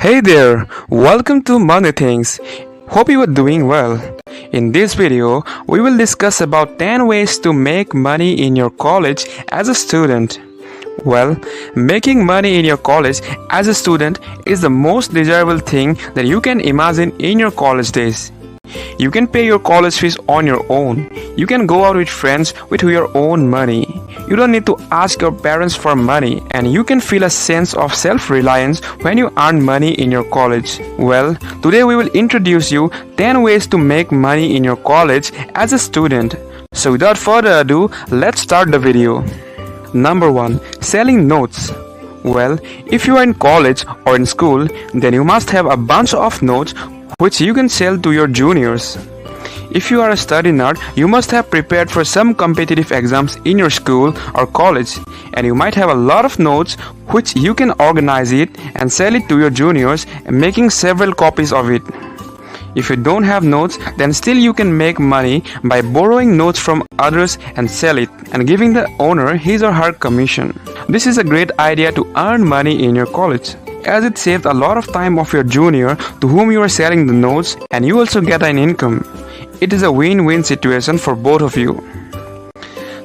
Hey there, welcome to Money Things. Hope you are doing well. In this video, we will discuss about 10 ways to make money in your college as a student. Well, making money in your college as a student is the most desirable thing that you can imagine in your college days. You can pay your college fees on your own. You can go out with friends with your own money. You don't need to ask your parents for money, and you can feel a sense of self-reliance when you earn money in your college. Well, today we will introduce you 10 ways to make money in your college as a student. So without further ado, let's start the video. Number 1. Selling notes. Well, if you are in college or in school, then you must have a bunch of notes which you can sell to your juniors. If you are a study nerd, you must have prepared for some competitive exams in your school or college, and you might have a lot of notes which you can organize it and sell it to your juniors, making several copies of it. If you don't have notes, then still you can make money by borrowing notes from others and sell it and giving the owner his or her commission. This is a great idea to earn money in your college, as it saves a lot of time of your junior to whom you are selling the notes, and you also get an income. It is a win-win situation for both of you.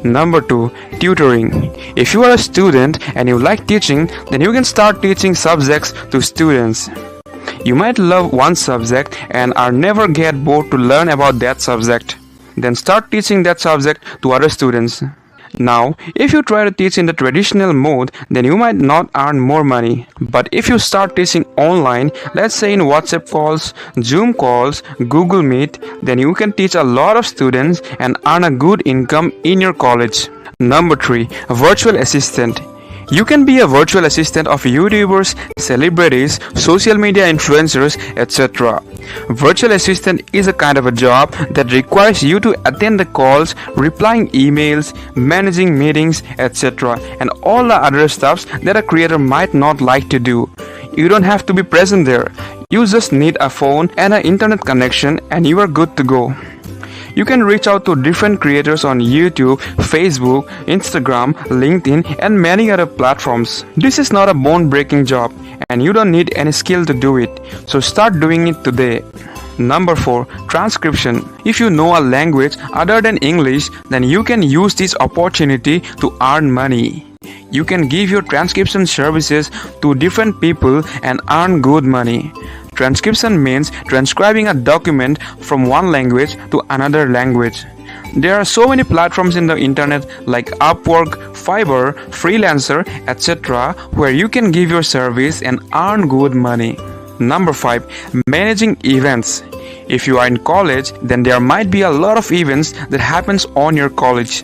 Number 2. Tutoring. If you are a student and you like teaching, then you can start teaching subjects to students. You might love one subject and are never get bored to learn about that subject. Then start teaching that subject to other students. Now, if you try to teach in the traditional mode, then you might not earn more money. But if you start teaching online, let's say in WhatsApp calls, Zoom calls, Google Meet, then you can teach a lot of students and earn a good income in your college. Number 3. Virtual assistant. You can be a virtual assistant of YouTubers, celebrities, social media influencers, etc. Virtual assistant is a kind of a job that requires you to attend the calls, replying emails, managing meetings, etc. and all the other stuffs that a creator might not like to do. You don't have to be present there. You just need a phone and an internet connection and you are good to go. You can reach out to different creators on YouTube, Facebook, Instagram, LinkedIn, and many other platforms. This is not a bone-breaking job, and you don't need any skill to do it. So start doing it today. Number 4. Transcription. If you know a language other than English, then you can use this opportunity to earn money. You can give your transcription services to different people and earn good money. Transcription means transcribing a document from one language to another language. There are so many platforms in the internet like Upwork, Fiverr, Freelancer, etc. where you can give your service and earn good money. Number 5. Managing events. If you are in college, then there might be a lot of events that happens on your college,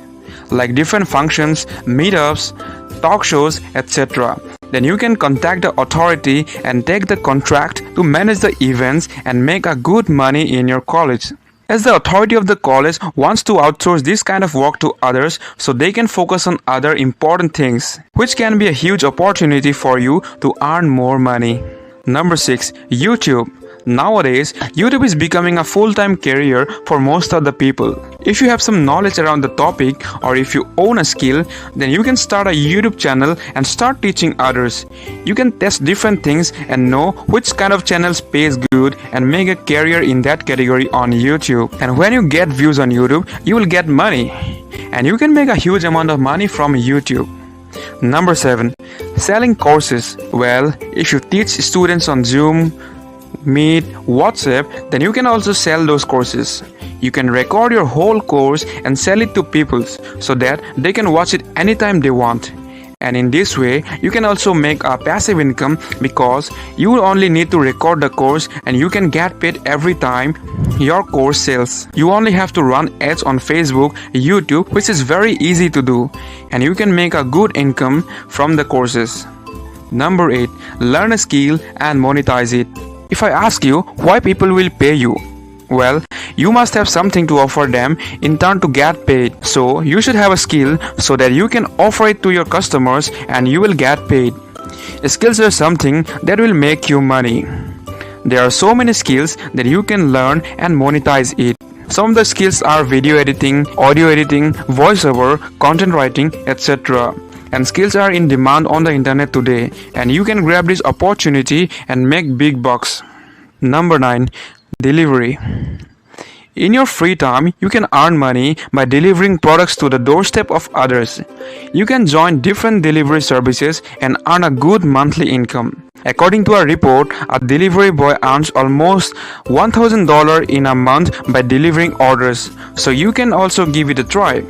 like different functions, meetups, talk shows, etc. Then you can contact the authority and take the contract to manage the events and make a good money in your college. As the authority of the college wants to outsource this kind of work to others so they can focus on other important things, which can be a huge opportunity for you to earn more money. Number 6. YouTube. Nowadays, YouTube is becoming a full-time career for most of the people. If you have some knowledge around the topic or if you own a skill, then you can start a YouTube channel and start teaching others. You can test different things and know which kind of channels pays good and make a career in that category on YouTube. And when you get views on YouTube, you will get money. And you can make a huge amount of money from YouTube. Number 7. Selling courses. Well, if you teach students on Zoom, Meet, WhatsApp, then you can also sell those courses. You can record your whole course and sell it to people so that they can watch it anytime they want. And in this way, you can also make a passive income because you will only need to record the course and you can get paid every time your course sells. You only have to run ads on Facebook, YouTube, which is very easy to do, and you can make a good income from the courses. Number 8. Learn a skill and monetize it. If I ask you why people will pay you, well, you must have something to offer them in turn to get paid. So you should have a skill so that you can offer it to your customers and you will get paid. Skills are something that will make you money. There are so many skills that you can learn and monetize it. Some of the skills are video editing, audio editing, voiceover, content writing, etc. and skills are in demand on the internet today, and you can grab this opportunity and make big bucks. Number 9. Delivery. In your free time, you can earn money by delivering products to the doorstep of others. You can join different delivery services and earn a good monthly income. According to a report, a delivery boy earns almost $1,000 in a month by delivering orders, so you can also give it a try.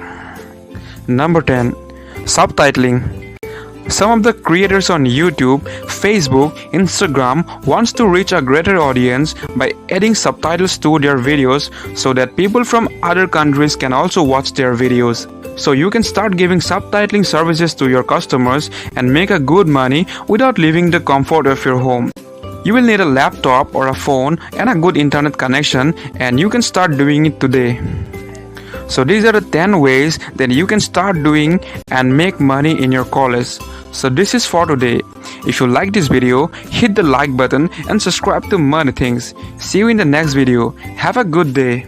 Number 10. Subtitling. Some of the creators on YouTube, Facebook, Instagram wants to reach a greater audience by adding subtitles to their videos so that people from other countries can also watch their videos. So you can start giving subtitling services to your customers and make a good money without leaving the comfort of your home. You will need a laptop or a phone and a good internet connection, and you can start doing it today. So these are the 10 ways that you can start doing and make money in your college. So this is for today. If you like this video, hit the like button and subscribe to Money Things. See you in the next video. Have a good day.